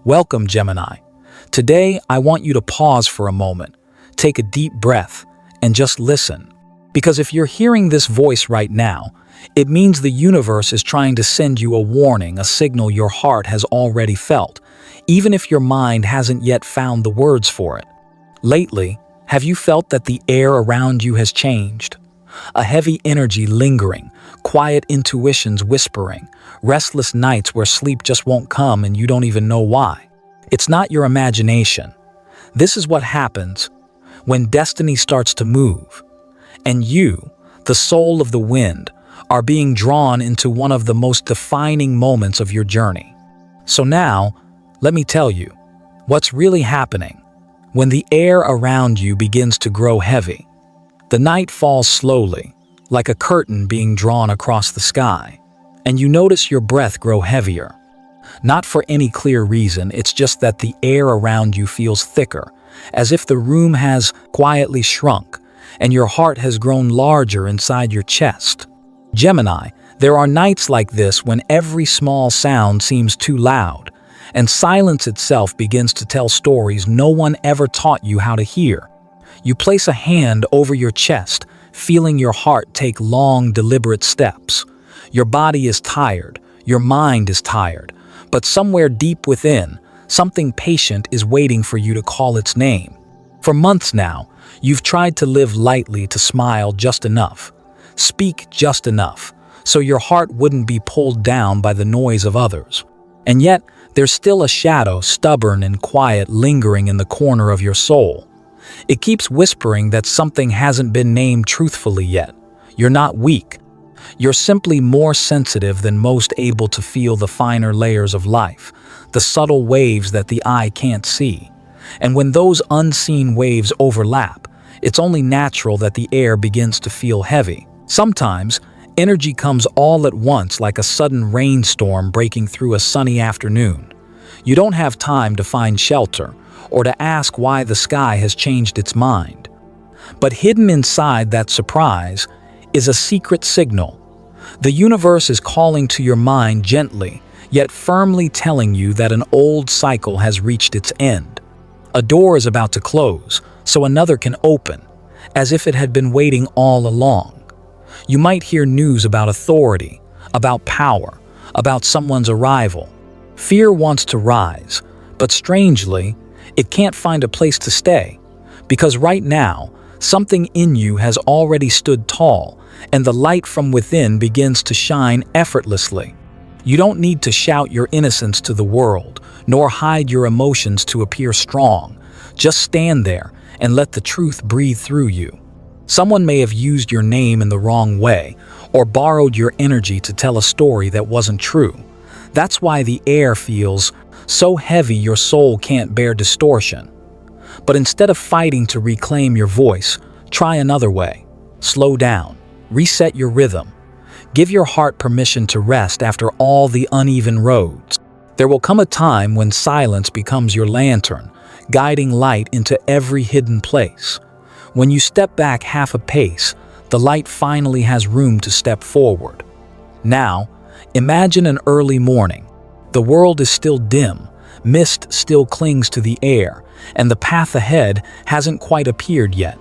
Welcome, Gemini. Today, I want you to pause for a moment, take a deep breath, and just listen. Because if you're hearing this voice right now, it means the universe is trying to send you a warning, a signal your heart has already felt, even if your mind hasn't yet found the words for it. Lately, have you felt that the air around you has changed? A heavy energy lingering, quiet intuitions whispering, restless nights where sleep just won't come and you don't even know why. It's not your imagination. This is what happens when destiny starts to move, and you, the soul of the wind, are being drawn into one of the most defining moments of your journey. So now, let me tell you, what's really happening. When the air around you begins to grow heavy, the night falls slowly, like a curtain being drawn across the sky, and you notice your breath grow heavier. Not for any clear reason, it's just that the air around you feels thicker, as if the room has quietly shrunk, and your heart has grown larger inside your chest. Gemini, there are nights like this when every small sound seems too loud, and silence itself begins to tell stories no one ever taught you how to hear. You place a hand over your chest, feeling your heart take long, deliberate steps. Your body is tired, your mind is tired, but somewhere deep within, something patient is waiting for you to call its name. For months now, you've tried to live lightly, to smile just enough, speak just enough, so your heart wouldn't be pulled down by the noise of others. And yet, there's still a shadow, stubborn and quiet, lingering in the corner of your soul. It keeps whispering that something hasn't been named truthfully yet. You're not weak. You're simply more sensitive than most, able to feel the finer layers of life, the subtle waves that the eye can't see. And when those unseen waves overlap, it's only natural that the air begins to feel heavy. Sometimes, energy comes all at once, like a sudden rainstorm breaking through a sunny afternoon. You don't have time to find shelter or to ask why the sky has changed its mind. But hidden inside that surprise is a secret signal. The universe is calling to your mind gently, yet firmly, telling you that an old cycle has reached its end. A door is about to close, so another can open, as if it had been waiting all along. You might hear news about authority, about power, about someone's arrival. Fear wants to rise, but strangely, it can't find a place to stay, because right now, something in you has already stood tall, and the light from within begins to shine effortlessly. You don't need to shout your innocence to the world, nor hide your emotions to appear strong. Just stand there and let the truth breathe through you. Someone may have used your name in the wrong way, or borrowed your energy to tell a story that wasn't true. That's why the air feels so heavy your soul can't bear distortion. But instead of fighting to reclaim your voice, try another way. Slow down, reset your rhythm. Give your heart permission to rest after all the uneven roads. There will come a time when silence becomes your lantern, guiding light into every hidden place. When you step back half a pace, the light finally has room to step forward. Now, imagine an early morning. The world is still dim, mist still clings to the air, and the path ahead hasn't quite appeared yet.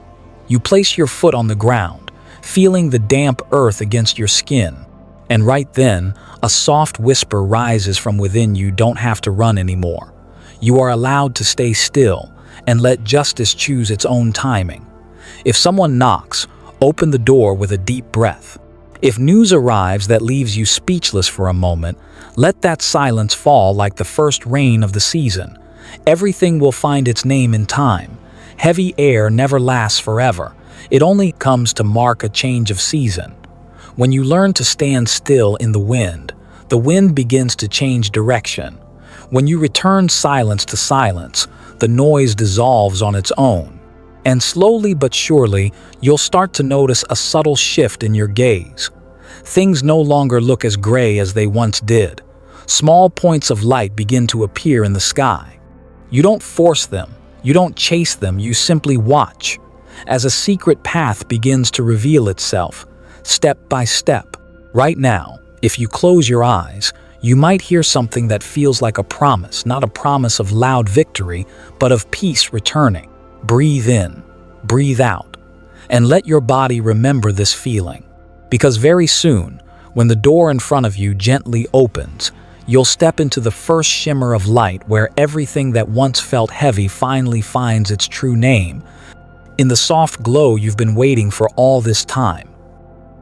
You place your foot on the ground, feeling the damp earth against your skin, and right then, a soft whisper rises from within you. Don't have to run anymore. You are allowed to stay still and let justice choose its own timing. If someone knocks, open the door with a deep breath. If news arrives that leaves you speechless for a moment, let that silence fall like the first rain of the season. Everything will find its name in time. Heavy air never lasts forever. It only comes to mark a change of season. When you learn to stand still in the wind begins to change direction. When you return silence to silence, the noise dissolves on its own. And slowly but surely, you'll start to notice a subtle shift in your gaze. Things no longer look as gray as they once did. Small points of light begin to appear in the sky. You don't force them, you don't chase them, you simply watch. As a secret path begins to reveal itself, step by step. Right now, if you close your eyes, you might hear something that feels like a promise, not a promise of loud victory, but of peace returning. Breathe in, breathe out, and let your body remember this feeling. Because very soon, when the door in front of you gently opens, you'll step into the first shimmer of light where everything that once felt heavy finally finds its true name, in the soft glow you've been waiting for all this time.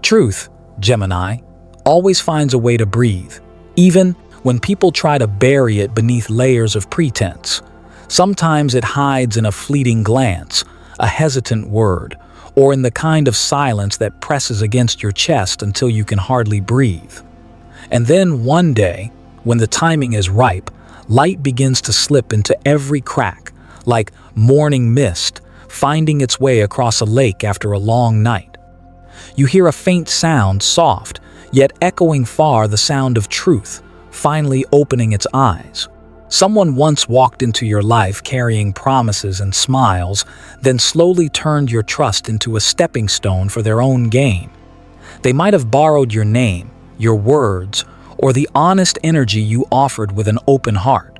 Truth, Gemini, always finds a way to breathe, even when people try to bury it beneath layers of pretense. Sometimes it hides in a fleeting glance, a hesitant word, or in the kind of silence that presses against your chest until you can hardly breathe. And then one day, when the timing is ripe, light begins to slip into every crack, like morning mist, finding its way across a lake after a long night. You hear a faint sound, soft, yet echoing far, the sound of truth, finally opening its eyes. Someone once walked into your life carrying promises and smiles, then slowly turned your trust into a stepping stone for their own gain. They might have borrowed your name, your words, or the honest energy you offered with an open heart.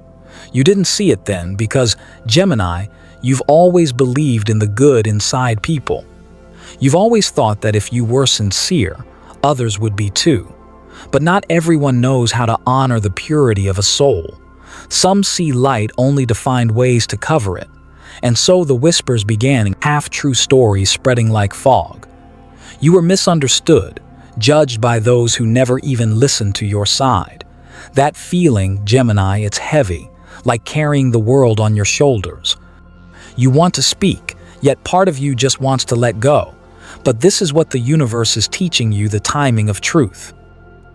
You didn't see it then because, Gemini, you've always believed in the good inside people. You've always thought that if you were sincere, others would be too. But not everyone knows how to honor the purity of a soul. Some see light only to find ways to cover it. And so the whispers began, half-true stories spreading like fog. You were misunderstood, judged by those who never even listened to your side. That feeling, Gemini, it's heavy, like carrying the world on your shoulders. You want to speak, yet part of you just wants to let go. But this is what the universe is teaching you, the timing of truth.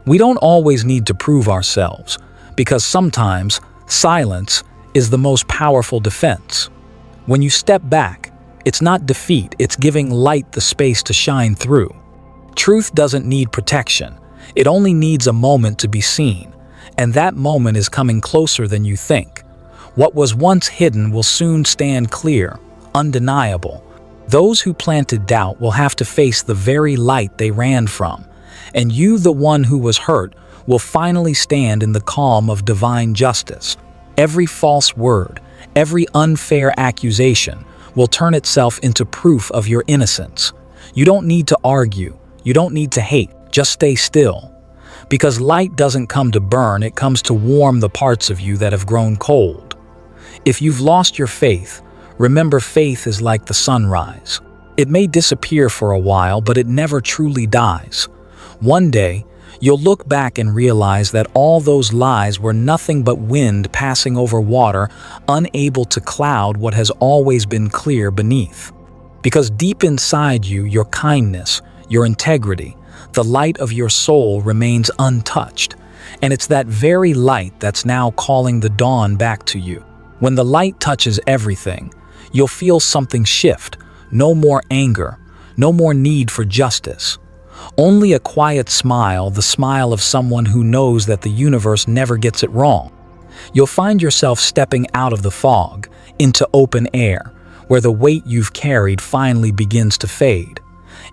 We don't always need to prove ourselves, because sometimes silence is the most powerful defense. When you step back, it's not defeat, it's giving light the space to shine through. Truth doesn't need protection, it only needs a moment to be seen, and that moment is coming closer than you think. What was once hidden will soon stand clear, undeniable. Those who planted doubt will have to face the very light they ran from, and you, the one who was hurt, will finally stand in the calm of divine justice. Every false word, every unfair accusation will turn itself into proof of your innocence. You don't need to argue, you don't need to hate, just stay still. Because light doesn't come to burn, it comes to warm the parts of you that have grown cold. If you've lost your faith, remember faith is like the sunrise. It may disappear for a while, but it never truly dies. One day, you'll look back and realize that all those lies were nothing but wind passing over water, unable to cloud what has always been clear beneath. Because deep inside you, your kindness, your integrity, the light of your soul remains untouched. And it's that very light that's now calling the dawn back to you. When the light touches everything, you'll feel something shift. No more anger, no more need for justice. Only a quiet smile, the smile of someone who knows that the universe never gets it wrong. You'll find yourself stepping out of the fog, into open air, where the weight you've carried finally begins to fade.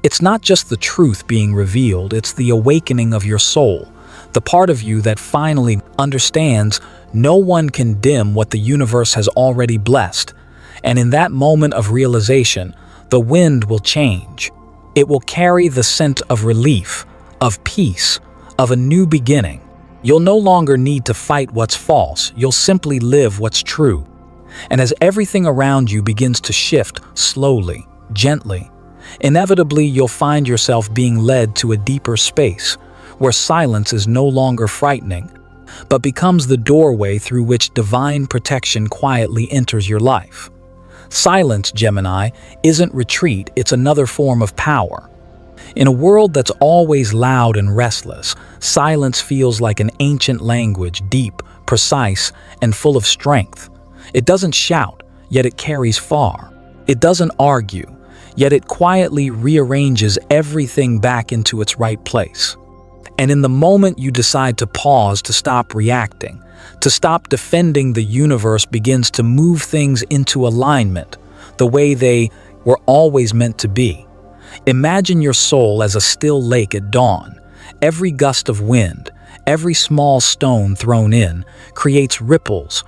It's not just the truth being revealed, it's the awakening of your soul, the part of you that finally understands no one can dim what the universe has already blessed. And in that moment of realization, the wind will change. It will carry the scent of relief, of peace, of a new beginning. You'll no longer need to fight what's false, you'll simply live what's true. And as everything around you begins to shift slowly, gently, inevitably you'll find yourself being led to a deeper space, where silence is no longer frightening, but becomes the doorway through which divine protection quietly enters your life. Silence, Gemini, isn't retreat, it's another form of power. In a world that's always loud and restless, silence feels like an ancient language, deep, precise, and full of strength. It doesn't shout, yet it carries far. It doesn't argue, yet it quietly rearranges everything back into its right place. And in the moment you decide to pause, to stop reacting, to stop defending, the universe begins to move things into alignment, the way they were always meant to be. Imagine your soul as a still lake at dawn. Every gust of wind, Every small stone thrown in creates ripples.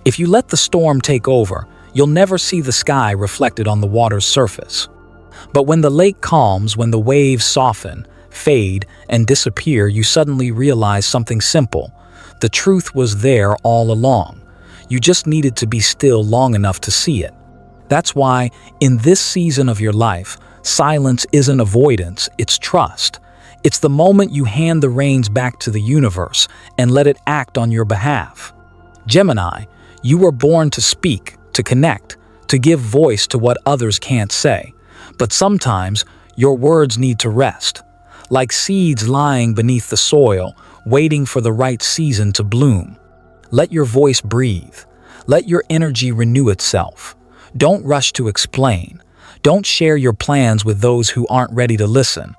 If you let the storm take over, you'll never see the sky reflected on the water's surface. But when the lake calms, when the waves soften, fade, and disappear, you suddenly realize something simple. The truth was there all along. You just needed to be still long enough to see it. That's why, in this season of your life, silence isn't avoidance, it's trust. It's the moment you hand the reins back to the universe and let it act on your behalf. Gemini, you were born to speak, to connect, to give voice to what others can't say. But sometimes, your words need to rest. Like seeds lying beneath the soil, waiting for the right season to bloom. Let your voice breathe. Let your energy renew itself. Don't rush to explain. Don't share your plans with those who aren't ready to listen.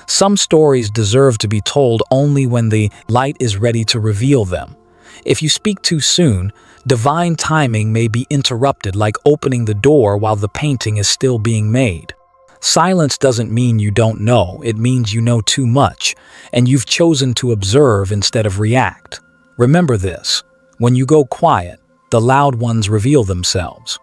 Some stories deserve to be told only when the light is ready to reveal them. If you speak too soon, divine timing may be interrupted, like opening the door while the painting is still being made. Silence doesn't mean you don't know, it means you know too much, and you've chosen to observe instead of react. Remember this: when you go quiet, the loud ones reveal themselves.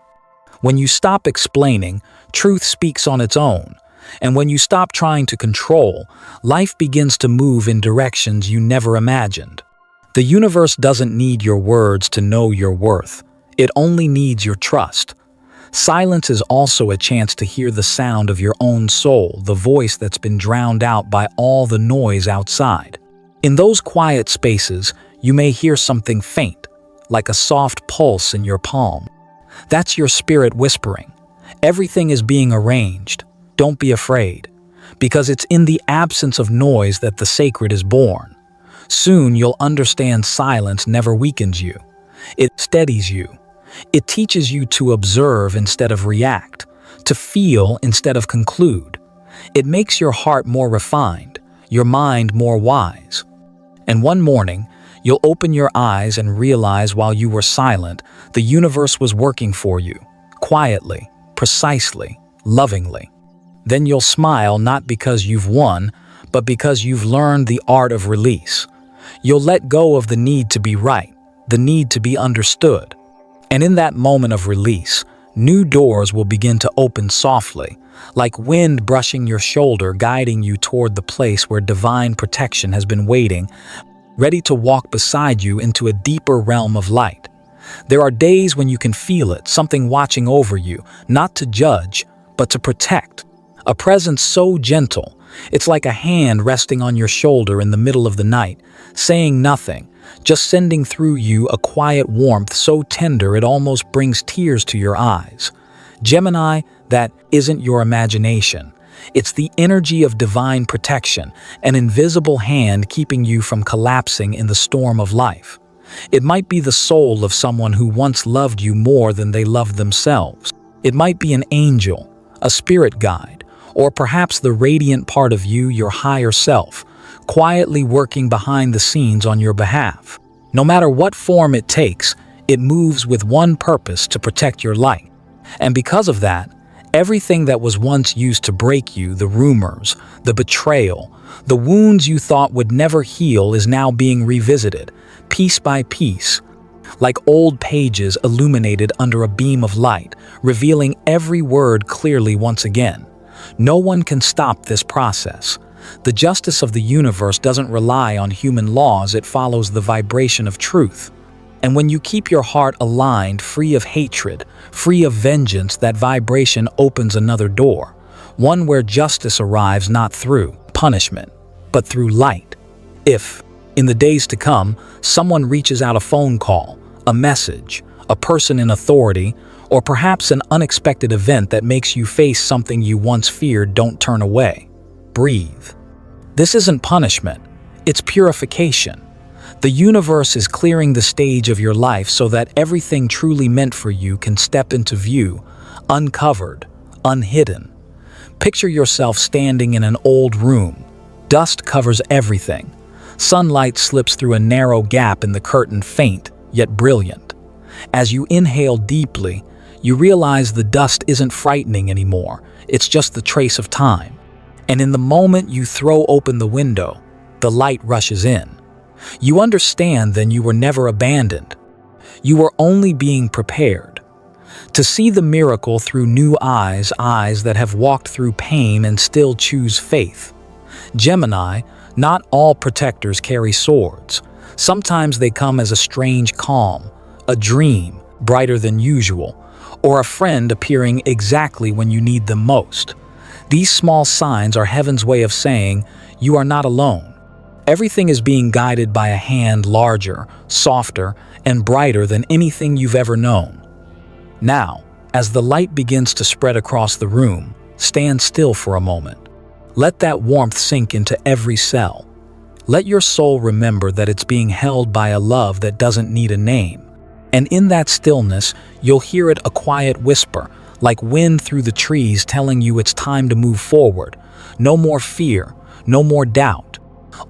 When you stop explaining, truth speaks on its own. And when you stop trying to control, life begins to move in directions you never imagined. The universe doesn't need your words to know your worth. It only needs your trust. Silence is also a chance to hear the sound of your own soul, the voice that's been drowned out by all the noise outside. In those quiet spaces, you may hear something faint, like a soft pulse in your palm. That's your spirit whispering. Everything is being arranged. Don't be afraid, because it's in the absence of noise that the sacred is born. Soon you'll understand silence never weakens you. It steadies you. It teaches you to observe instead of react, to feel instead of conclude. It makes your heart more refined, your mind more wise. And one morning, you'll open your eyes and realize while you were silent, the universe was working for you, quietly, precisely, lovingly. Then you'll smile not because you've won, but because you've learned the art of release. You'll let go of the need to be right, the need to be understood. And in that moment of release, new doors will begin to open softly, like wind brushing your shoulder, guiding you toward the place where divine protection has been waiting, ready to walk beside you into a deeper realm of light. There are days when you can feel it, something watching over you, not to judge, but to protect. A presence so gentle, it's like a hand resting on your shoulder in the middle of the night, saying nothing, just sending through you a quiet warmth so tender it almost brings tears to your eyes. Gemini, that isn't your imagination. It's the energy of divine protection, an invisible hand keeping you from collapsing in the storm of life. It might be the soul of someone who once loved you more than they loved themselves. It might be an angel, a spirit guide, or perhaps the radiant part of you, your higher self, quietly working behind the scenes on your behalf. No matter what form it takes, it moves with one purpose: to protect your light. And because of that, everything that was once used to break you, the rumors, the betrayal, the wounds you thought would never heal, is now being revisited, piece by piece, like old pages illuminated under a beam of light, revealing every word clearly once again. No one can stop this process. The justice of the universe doesn't rely on human laws, it follows the vibration of truth. And when you keep your heart aligned, free of hatred, free of vengeance, that vibration opens another door, one where justice arrives not through punishment, but through light. If, in the days to come, someone reaches out a phone call, a message, a person in authority, or perhaps an unexpected event that makes you face something you once feared, don't turn away. Breathe. This isn't punishment, it's purification. The universe is clearing the stage of your life so that everything truly meant for you can step into view, uncovered, unhidden. Picture yourself standing in an old room. Dust covers everything. Sunlight slips through a narrow gap in the curtain, faint yet brilliant. As you inhale deeply, you realize the dust isn't frightening anymore, it's just the trace of time. And in the moment you throw open the window, the light rushes in. You understand then you were never abandoned. You were only being prepared to see the miracle through new eyes, eyes that have walked through pain and still choose faith. Gemini, not all protectors carry swords. Sometimes they come as a strange calm, a dream brighter than usual, or a friend appearing exactly when you need them most. These small signs are heaven's way of saying, you are not alone. Everything is being guided by a hand larger, softer, and brighter than anything you've ever known. Now, as the light begins to spread across the room, stand still for a moment. Let that warmth sink into every cell. Let your soul remember that it's being held by a love that doesn't need a name. And in that stillness, you'll hear it a quiet whisper, like wind through the trees telling you it's time to move forward. No more fear, no more doubt.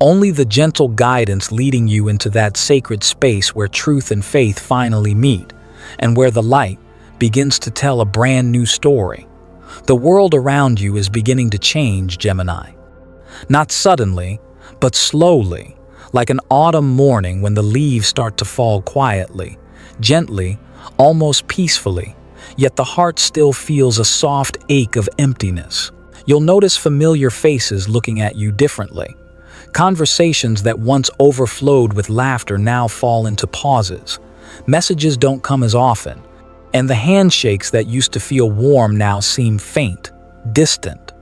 Only the gentle guidance leading you into that sacred space where truth and faith finally meet, and where the light begins to tell a brand new story. The world around you is beginning to change, Gemini. Not suddenly, but slowly, like an autumn morning when the leaves start to fall quietly, gently, almost peacefully, yet the heart still feels a soft ache of emptiness. You'll notice familiar faces looking at you differently. Conversations that once overflowed with laughter now fall into pauses. Messages don't come as often, and the handshakes that used to feel warm now seem faint, distant.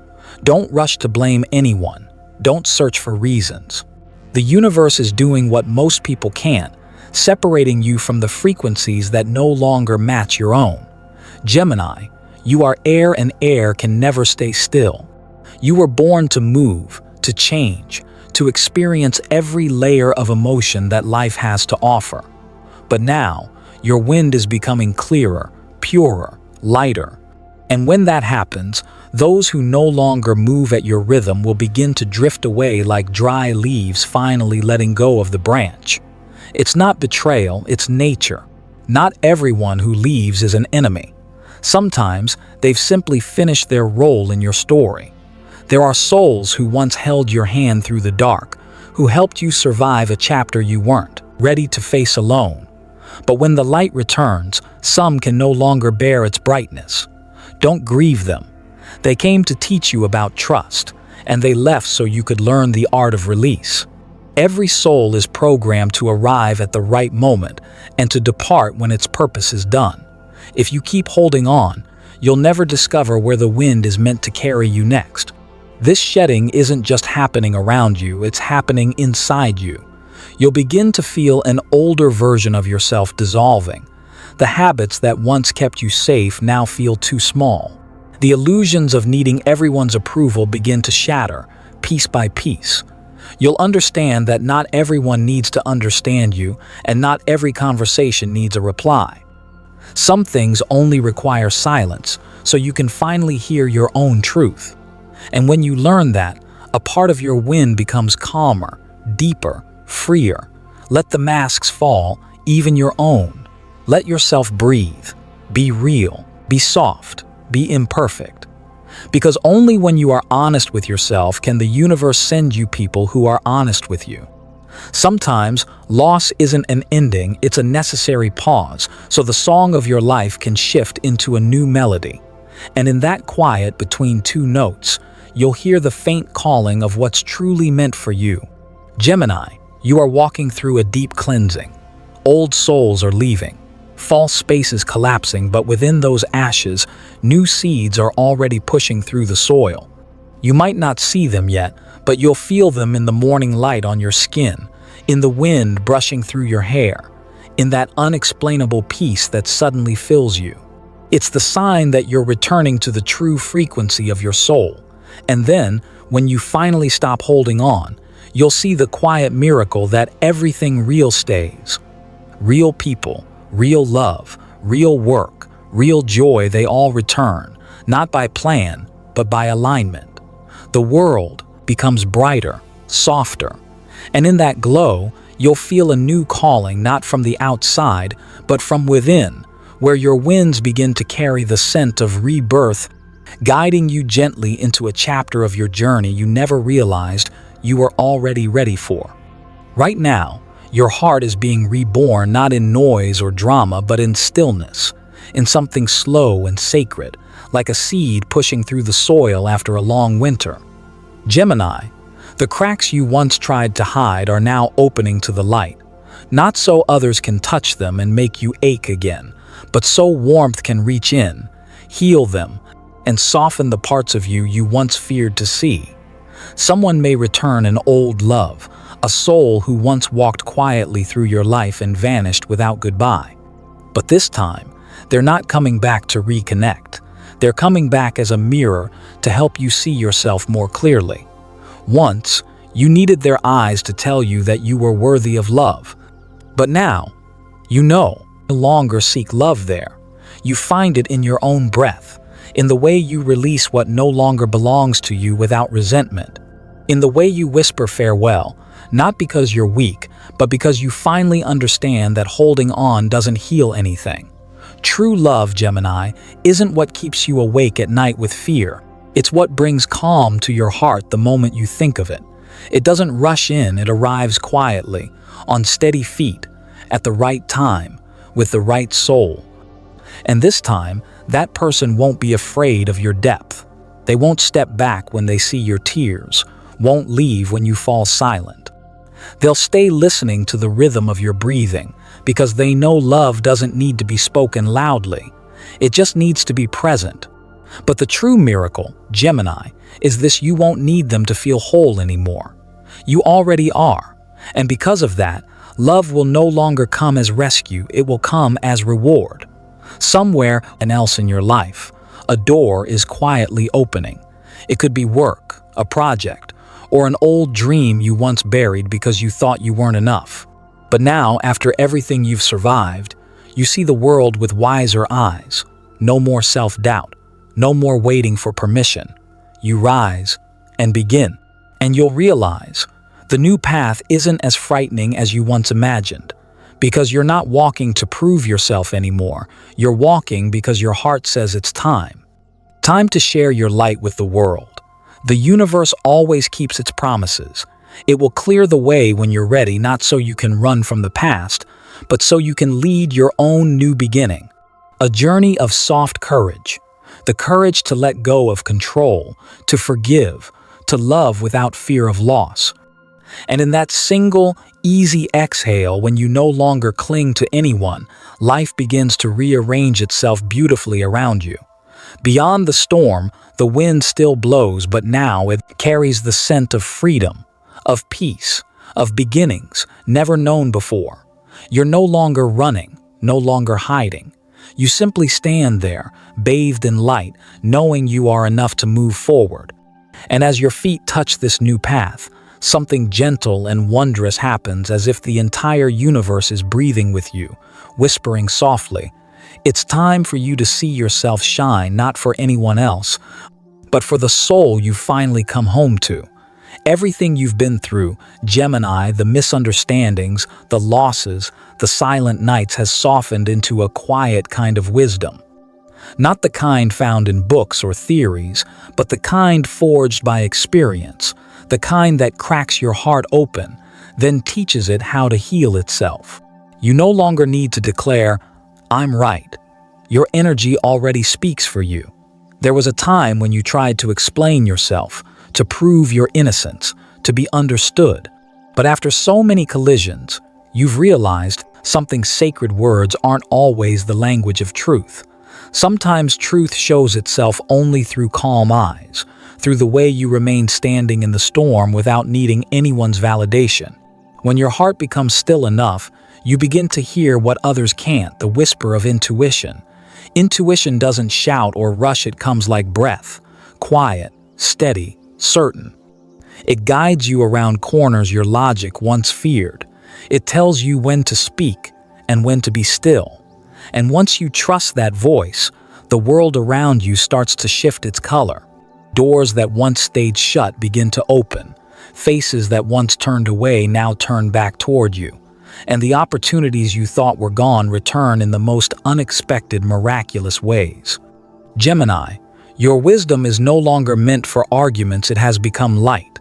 Don't rush to blame anyone. Don't search for reasons. The universe is doing what most people can't, separating you from the frequencies that no longer match your own. Gemini, you are air, and air can never stay still. You were born to move, to change, to experience every layer of emotion that life has to offer. But now, your wind is becoming clearer, purer, lighter. And when that happens, those who no longer move at your rhythm will begin to drift away like dry leaves finally letting go of the branch. It's not betrayal, it's nature. Not everyone who leaves is an enemy. Sometimes they've simply finished their role in your story. There are souls who once held your hand through the dark, who helped you survive a chapter you weren't ready to face alone. But when the light returns, some can no longer bear its brightness. Don't grieve them. They came to teach you about trust, and they left so you could learn the art of release. Every soul is programmed to arrive at the right moment and to depart when its purpose is done. If you keep holding on, you'll never discover where the wind is meant to carry you next. This shedding isn't just happening around you, it's happening inside you. You'll begin to feel an older version of yourself dissolving. The habits that once kept you safe now feel too small. The illusions of needing everyone's approval begin to shatter, piece by piece. You'll understand that not everyone needs to understand you, and not every conversation needs a reply. Some things only require silence, so you can finally hear your own truth. And when you learn that, a part of your wind becomes calmer, deeper, freer. Let the masks fall, even your own. Let yourself breathe. Be real. Be soft. Be imperfect. Because only when you are honest with yourself can the universe send you people who are honest with you. Sometimes, loss isn't an ending, it's a necessary pause, so the song of your life can shift into a new melody. And in that quiet between two notes, you'll hear the faint calling of what's truly meant for you. Gemini, you are walking through a deep cleansing. Old souls are leaving. False spaces collapsing, but within those ashes, new seeds are already pushing through the soil. You might not see them yet, but you'll feel them in the morning light on your skin, in the wind brushing through your hair, in that unexplainable peace that suddenly fills you. It's the sign that you're returning to the true frequency of your soul. And then, when you finally stop holding on, you'll see the quiet miracle that everything real stays. Real people, real love, real work, real joy, they all return, not by plan, but by alignment. The world becomes brighter, softer, and in that glow, you'll feel a new calling not from the outside, but from within, where your winds begin to carry the scent of rebirth, guiding you gently into a chapter of your journey you never realized you were already ready for. Right now, your heart is being reborn not in noise or drama, but in stillness, in something slow and sacred, like a seed pushing through the soil after a long winter. Gemini, the cracks you once tried to hide are now opening to the light, not so others can touch them and make you ache again, but so warmth can reach in, heal them, and soften the parts of you once feared to see. Someone may return an old love, a soul who once walked quietly through your life and vanished without goodbye. But this time, they're not coming back to reconnect. They're coming back as a mirror to help you see yourself more clearly. Once, you needed their eyes to tell you that you were worthy of love. But now, you no longer seek love there. You find it in your own breath, in the way you release what no longer belongs to you without resentment, in the way you whisper farewell, not because you're weak, but because you finally understand that holding on doesn't heal anything. True love, Gemini, isn't what keeps you awake at night with fear. It's what brings calm to your heart the moment you think of it. It doesn't rush in, it arrives quietly, on steady feet, at the right time, with the right soul. And this time, that person won't be afraid of your depth. They won't step back when they see your tears, won't leave when you fall silent. They'll stay listening to the rhythm of your breathing, because they know love doesn't need to be spoken loudly. It just needs to be present. But the true miracle, Gemini, is this: you won't need them to feel whole anymore. You already are. And because of that, love will no longer come as rescue, it will come as reward. Somewhere else in your life, a door is quietly opening. It could be work, a project, or an old dream you once buried because you thought you weren't enough. But now, after everything you've survived, you see the world with wiser eyes. No more self-doubt, no more waiting for permission. You rise and begin, and you'll realize the new path isn't as frightening as you once imagined, because you're not walking to prove yourself anymore. You're walking because your heart says it's time. Time to share your light with the world. The universe always keeps its promises. It will clear the way when you're ready, not so you can run from the past, but so you can lead your own new beginning. A journey of soft courage. The courage to let go of control, to forgive, to love without fear of loss. And in that single, easy exhale, when you no longer cling to anyone, life begins to rearrange itself beautifully around you. Beyond the storm, the wind still blows, but now it carries the scent of freedom, of peace, of beginnings never known before. You're no longer running, no longer hiding. You simply stand there, bathed in light, knowing you are enough to move forward. And as your feet touch this new path, something gentle and wondrous happens, as if the entire universe is breathing with you, whispering softly, "It's time for you to see yourself shine, not for anyone else, but for the soul you've finally come home to." Everything you've been through, Gemini, the misunderstandings, the losses, the silent nights, has softened into a quiet kind of wisdom. Not the kind found in books or theories, but the kind forged by experience, the kind that cracks your heart open, then teaches it how to heal itself. You no longer need to declare, "I'm right." Your energy already speaks for you. There was a time when you tried to explain yourself, to prove your innocence, to be understood. But after so many collisions, you've realized something: sacred words aren't always the language of truth. Sometimes truth shows itself only through calm eyes, through the way you remain standing in the storm without needing anyone's validation. When your heart becomes still enough, you begin to hear what others can't, the whisper of intuition. Intuition doesn't shout or rush, it comes like breath, quiet, steady, certain. It guides you around corners your logic once feared. It tells you when to speak and when to be still. And once you trust that voice, the world around you starts to shift its color. Doors that once stayed shut begin to open. Faces that once turned away now turn back toward you. And the opportunities you thought were gone return in the most unexpected, miraculous ways. Gemini, your wisdom is no longer meant for arguments, it has become light.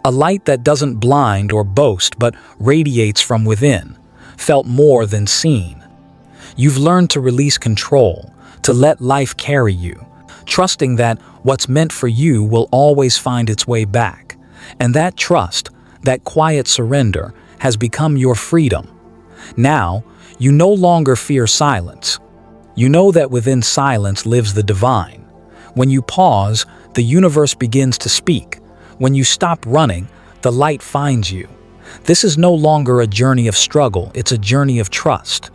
A light that doesn't blind or boast but radiates from within, felt more than seen. You've learned to release control, to let life carry you, trusting that what's meant for you will always find its way back. And that trust, that quiet surrender, has become your freedom. Now, you no longer fear silence. You know that within silence lives the divine. When you pause, the universe begins to speak. When you stop running, the light finds you. This is no longer a journey of struggle, it's a journey of trust.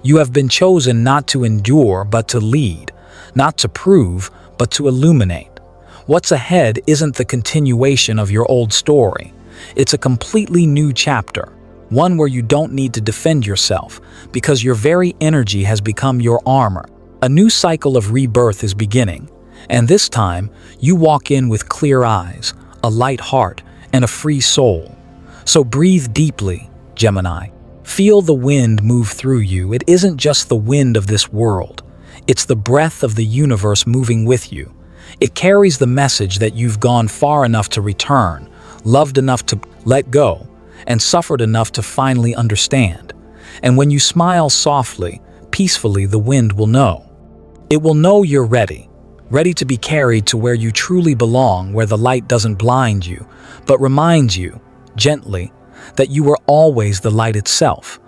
You have been chosen not to endure, but to lead, not to prove, but to illuminate. What's ahead isn't the continuation of your old story. It's a completely new chapter, one where you don't need to defend yourself, because your very energy has become your armor. A new cycle of rebirth is beginning, and this time, you walk in with clear eyes, a light heart, and a free soul. So breathe deeply, Gemini. Feel the wind move through you. It isn't just the wind of this world. It's the breath of the universe moving with you. It carries the message that you've gone far enough to return, loved enough to let go, and suffered enough to finally understand. And when you smile softly, peacefully, the wind will know. It will know you're ready to be carried to where you truly belong, where the light doesn't blind you, but reminds you, gently, that you were always the light itself.